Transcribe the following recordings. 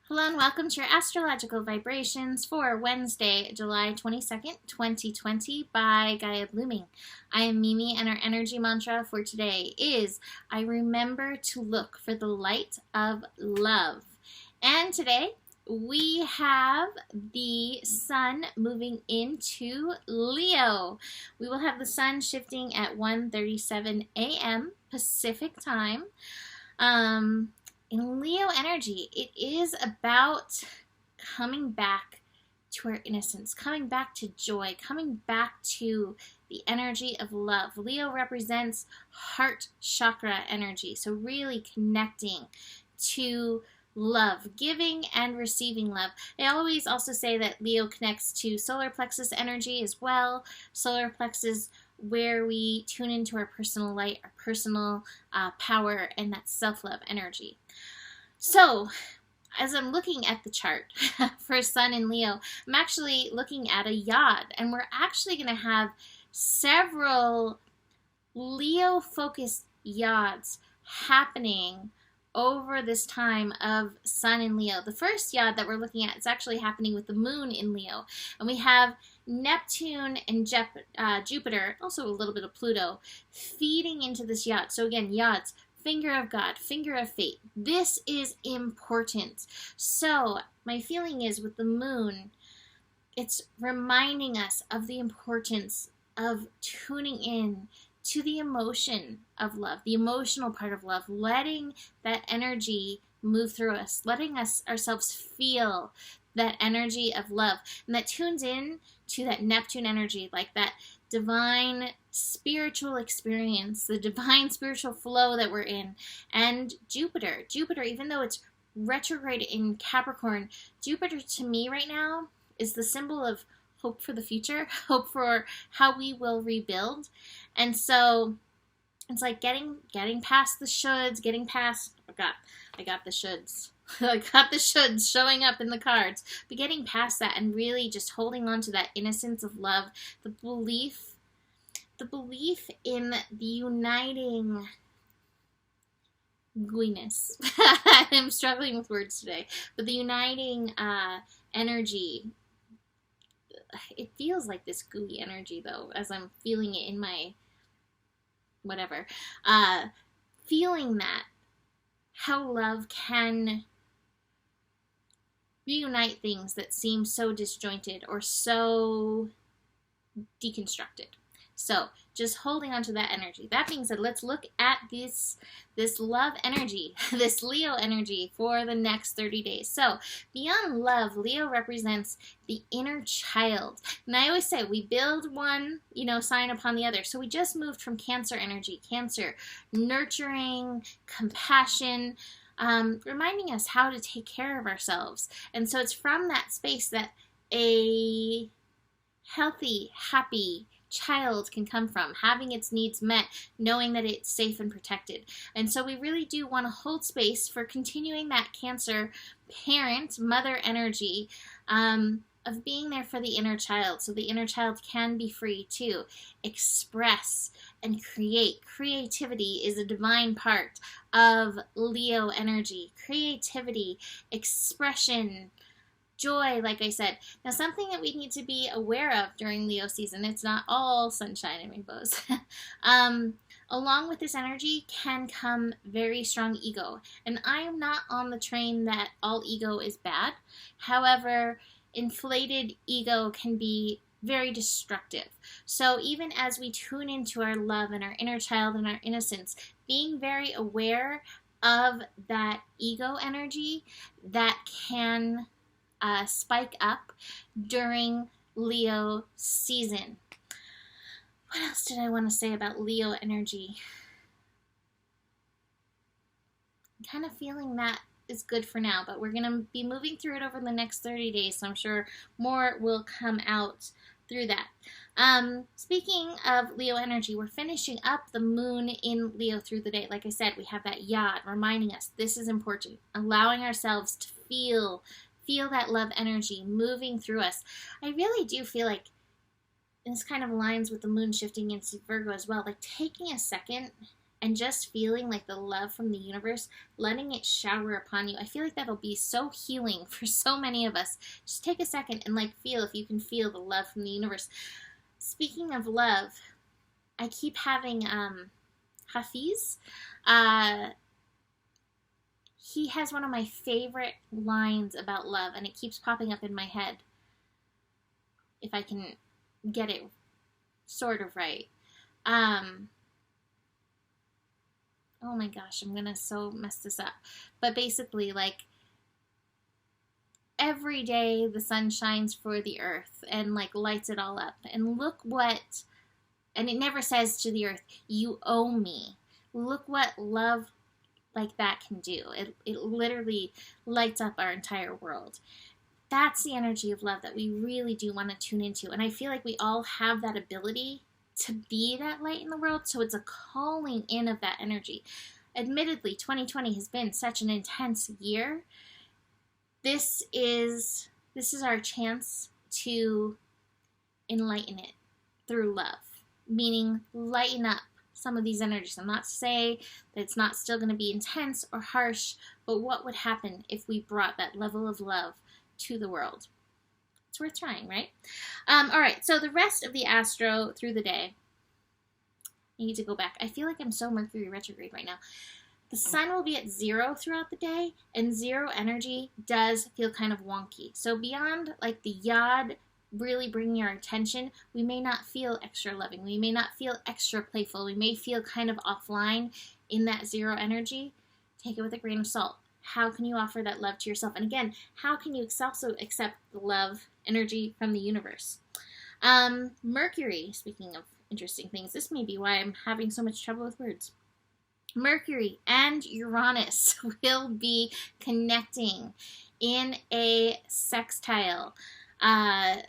Hello and welcome to your astrological vibrations for Wednesday, July 22nd, 2020 by Gaia Blooming. I am Mimi and our energy mantra for today is I remember to look for the light of love. And today we have the sun moving into Leo. We will have the sun shifting at 1:37 a.m. Pacific time. In Leo energy, it is about coming back to our innocence, coming back to joy, coming back to the energy of love. Leo represents heart chakra energy, so really connecting to love, giving and receiving love. I always also say that Leo connects to solar plexus energy as well. Solar plexus where we tune into our personal light, our personal power, and that self-love energy. So, as I'm looking at the chart for Sun in Leo, I'm actually looking at a yod, and we're actually going to have several Leo-focused yods happening over this time of Sun in Leo. The first yod that we're looking at is actually happening with the moon in Leo, and we have Neptune and Jupiter, also a little bit of Pluto, feeding into this yod. So again, yods, finger of God, finger of fate. This is important. So my feeling is with the moon, it's reminding us of the importance of tuning in to the emotion of love, the emotional part of love, letting that energy move through us, letting us ourselves feel that energy of love. And that tunes in to that Neptune energy, like that divine spiritual experience, the divine spiritual flow that we're in. And Jupiter, even though it's retrograde in Capricorn, Jupiter to me right now is the symbol of hope for the future, hope for how we will rebuild. And so it's like getting past the shoulds, getting past, I got the shoulds. I got the shoulds showing up in the cards, but getting past that and really just holding on to that innocence of love, the belief in the uniting gooiness. I'm struggling with words today, but the uniting energy. It feels like this gooey energy though, as I'm feeling it in my whatever. Feeling that how love can reunite things that seem so disjointed or so deconstructed. So just holding on to that energy. That being said, let's look at this love energy, this Leo energy for the next 30 days. So beyond love, Leo represents the inner child. And I always say we build one, sign upon the other. So we just moved from Cancer energy, Cancer, nurturing, compassion, reminding us how to take care of ourselves. And so it's from that space that a healthy, happy child can come from, having its needs met, knowing that it's safe and protected. And so we really do want to hold space for continuing that Cancer parent, mother energy of being there for the inner child, so the inner child can be free to express and create. Creativity is a divine part of Leo energy. Creativity, expression, joy, like I said. Now, something that we need to be aware of during Leo season, it's not all sunshine and rainbows. Along with this energy can come very strong ego. And I am not on the train that all ego is bad. However, inflated ego can be very destructive. So even as we tune into our love and our inner child and our innocence, being very aware of that ego energy that can spike up during Leo season. What else did I want to say about Leo energy? I'm kind of feeling that is good for now, but we're going to be moving through it over the next 30 days, so I'm sure more will come out through that. Speaking of Leo energy, we're finishing up the moon in Leo through the day. Like I said, we have that yod reminding us this is important, allowing ourselves to feel that love energy moving through us. I really do feel like this kind of aligns with the moon shifting into Virgo as well, like taking a second and just feeling like the love from the universe, letting it shower upon you. I feel like that'll be so healing for so many of us. Just take a second and like feel if you can feel the love from the universe. Speaking of love, I keep having Hafiz. He has one of my favorite lines about love, and it keeps popping up in my head. If I can get it sort of right. Oh my gosh, I'm gonna so mess this up. But basically, like, every day the sun shines for the earth and like lights it all up. And look what, and it never says to the earth, you owe me. Look what love like that can do. It literally lights up our entire world. That's the energy of love that we really do want to tune into. And I feel like we all have that ability to be that light in the world. So it's a calling in of that energy. Admittedly, 2020 has been such an intense year. This is our chance to enlighten it through love, meaning lighten up some of these energies. I'm not to say that it's not still going to be intense or harsh, but what would happen if we brought that level of love to the world? It's worth trying, right? All right, so the rest of the astro through the day, I need to go back. I feel like I'm so Mercury retrograde right now. The sun will be at 0 throughout the day, and 0 energy does feel kind of wonky. So beyond like the yod really bringing our attention, we may not feel extra loving. We may not feel extra playful. We may feel kind of offline in that 0 energy. Take it with a grain of salt. How can you offer that love to yourself? And again, how can you also accept the love energy from the universe? Mercury, speaking of interesting things, this may be why I'm having so much trouble with words. Mercury and Uranus will be connecting in a sextile.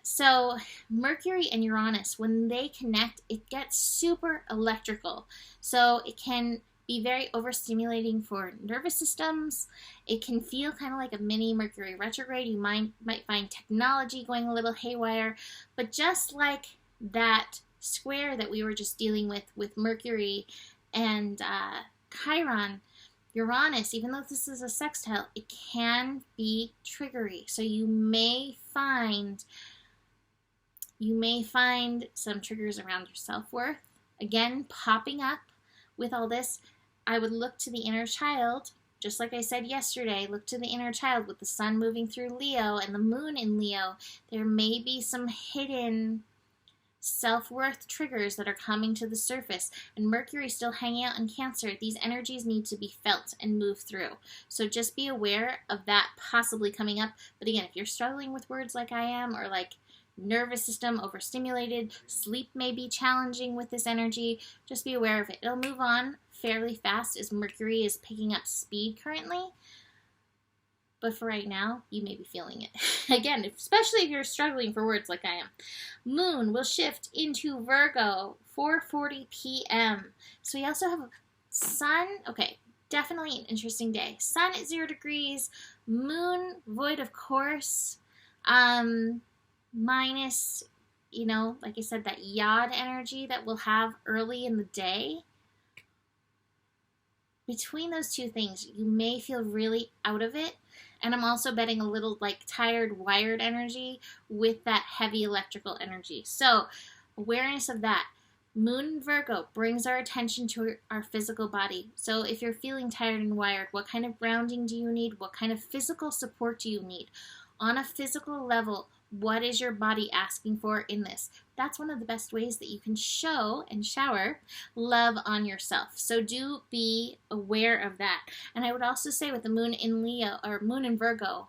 So Mercury and Uranus, when they connect, it gets super electrical. So it can be very overstimulating for nervous systems. It can feel kind of like a mini Mercury retrograde. You might find technology going a little haywire. But just like that square that we were just dealing with Mercury and Chiron, Uranus, even though this is a sextile, it can be triggery. So you may find some triggers around your self-worth, again, popping up with all this. I would look to the inner child, just like I said yesterday, look to the inner child with the sun moving through Leo and the moon in Leo. There may be some hidden self-worth triggers that are coming to the surface, and Mercury still hanging out in Cancer. These energies need to be felt and moved through. So just be aware of that possibly coming up. But again, if you're struggling with words like I am, or like nervous system overstimulated, sleep may be challenging with this energy, just be aware of it. It'll move on fairly fast as Mercury is picking up speed currently. But for right now, you may be feeling it. Again, especially if you're struggling for words like I am. Moon will shift into Virgo, 4:40 p.m. So we also have Sun. Okay, definitely an interesting day. Sun at 0 degrees. Moon void, of course. Minus, like I said, that yod energy that we'll have early in the day. Between those two things, you may feel really out of it. And I'm also betting a little like tired, wired energy with that heavy electrical energy. So awareness of that. Moon in Virgo brings our attention to our physical body. So if you're feeling tired and wired, what kind of grounding do you need? What kind of physical support do you need? On a physical level, what is your body asking for in this? That's one of the best ways that you can show and shower love on yourself. So do be aware of that. And I would also say with the moon in Leo, or moon in Virgo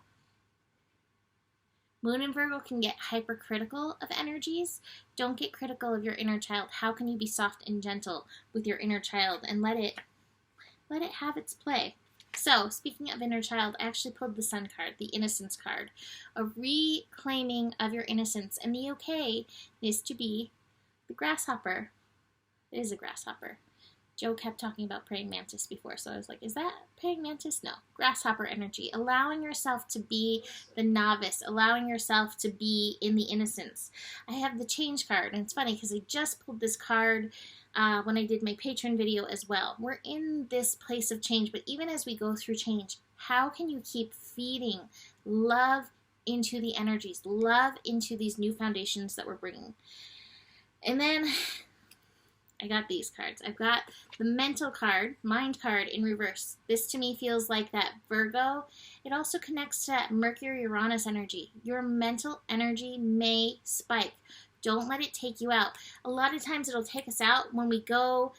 can get hypercritical of energies. Don't get critical of your inner child. How can you be soft and gentle with your inner child and let it have its play? So, speaking of inner child, I actually pulled the Sun card, the Innocence card. A reclaiming of your innocence. And the okay is to be the grasshopper. It is a grasshopper. Joe kept talking about praying mantis before, so I was like, is that praying mantis? No. Grasshopper energy. Allowing yourself to be the novice. Allowing yourself to be in the innocence. I have the change card, and it's funny because I just pulled this card when I did my patron video as well. We're in this place of change, but even as we go through change, how can you keep feeding love into the energies, love into these new foundations that we're bringing? And then I got these cards. I've got the mental card, mind card in reverse. This to me feels like that Virgo. It also connects to that Mercury-Uranus energy. Your mental energy may spike. Don't let it take you out. A lot of times it'll take us out when we go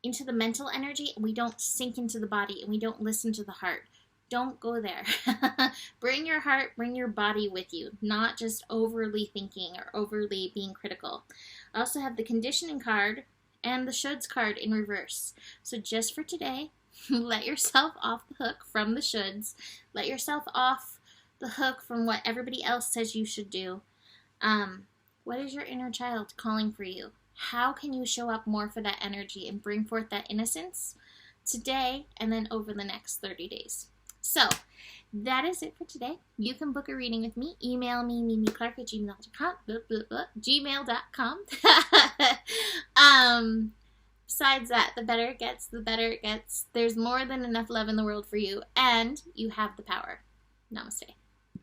into the mental energy and we don't sink into the body and we don't listen to the heart. Don't go there. Bring your heart, bring your body with you, not just overly thinking or overly being critical. I also have the conditioning card and the shoulds card in reverse. So just for today, let yourself off the hook from the shoulds. Let yourself off the hook from what everybody else says you should do. What is your inner child calling for you? How can you show up more for that energy and bring forth that innocence today and then over the next 30 days? So that is it for today. You can book a reading with me. Email me, mimiclark@gmail.com. Besides that, the better it gets, the better it gets. There's more than enough love in the world for you, and you have the power. Namaste.